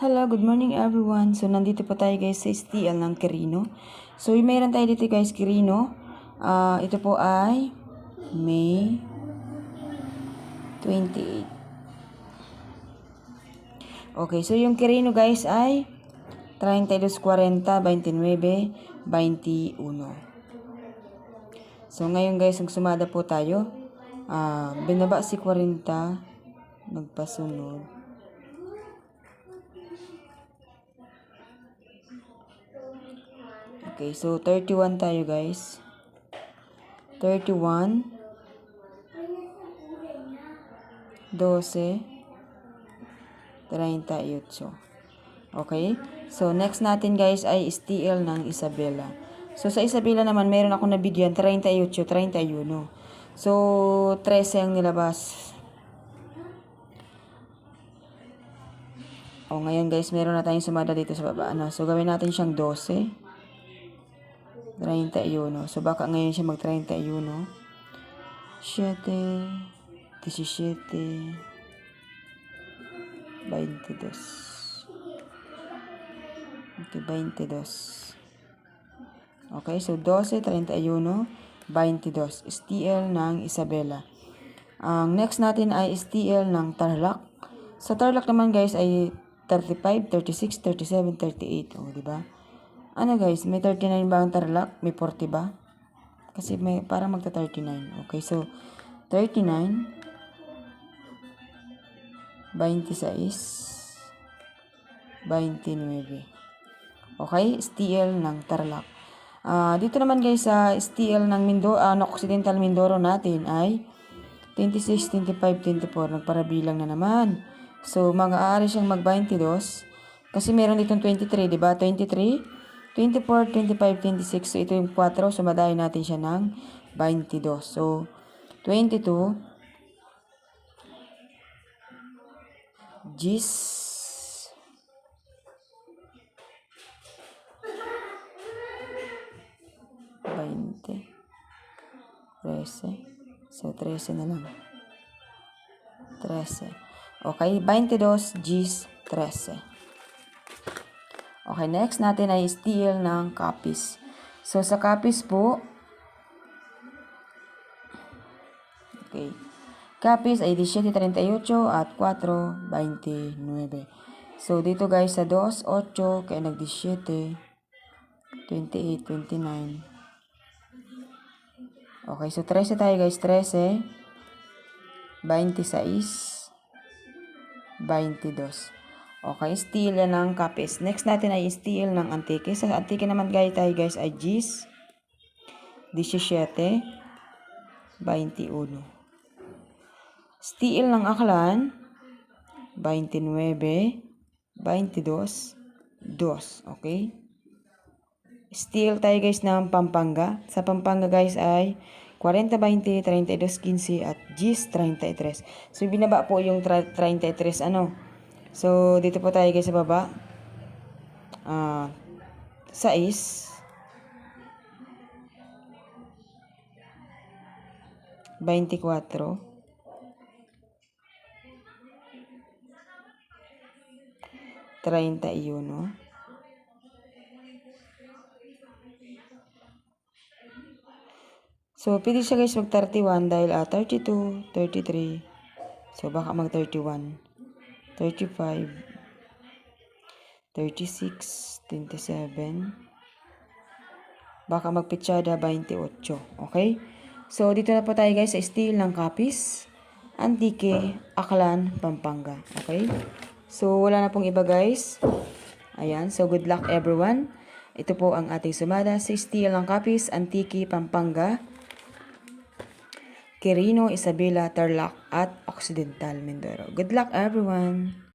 Hello, good morning everyone. So, nandito po tayo guys sa STL ng Quirino. So, mayroon tayo dito guys, Quirino. Ito po ay May 28. Okay, so yung Quirino guys ay 32, 40, 29, 21. So, ngayon guys, sumada po tayo. Binaba si 40, nagpasunod. Okay, so 31 tayo guys. 31, 12, 38. Okay? So, next natin guys ay STL ng Isabela. So, sa Isabela naman, meron ako nabigyan 38, 31. So, 13 ang nilabas. Ngayon guys, meron na tayong sumada dito sa baba. So, gawin natin siyang 12. 31. So, baka ngayon siya mag-31. 7, 17, 22. Okay, 22. Okay, so 12, 31, 22. STL ng Isabela. Ang next natin ay STL ng Tarlac. Sa Tarlac naman guys ay 35, 36, 37, 38. Diba? Ano guys, may 39 ba ang Tarlac? May 40 ba? Kasi may parang magta-39. Okay, so 39, 26, 29. Okay, STL ng Tarlac. Dito naman guys sa STL ng Occidental Mindoro natin ay 26, 25, 24. Nagparabilang na naman. So, mag-aari siyang mag-22. Kasi meron ditong 23, di ba? 23, 24, 25, 26. So, ito yung 4. So, madahin natin siya ng 22. So, 22, Gis, 20, 13. So, 13 na lang. 13. Okay, 22, Gis, 13. Okay, next natin ay STL ng Capiz. So, sa Capiz po, okay, Capiz ay 17.38 at 4.29. So, dito guys sa 2, 8, kaya nag-17, 28, 29. Okay, so 13 tayo guys, 13, 26, 22. Okay, STL ng Capiz. Next natin ay STL ng Antique. Sa Antique naman guys tayo guys ay Gis, 17, 21. STL ng Aklan, 29, 22, 2. Okay? STL tayo guys ng Pampanga. Sa Pampanga guys ay 40, 20, 32, 15 at Gis, 33. So, binaba po yung 33. So, dito po tayo guys sa baba. 6, 24, 31. So, pwede siya guys mag-31 dahil 32, 33. So, baka mag-31. 35, 36, 27. Baka magpitsada 28. Okay? So, dito na po tayo guys sa STL ng Capiz, Antique, Aklan, Pampanga. Okay? So, wala na pong iba guys. Ayan. So, good luck everyone. Ito po ang ating sumada sa STL ng Capiz, Antique, Pampanga, Quirino, Isabela, Tarlac, at Occidental Mindoro. Good luck everyone!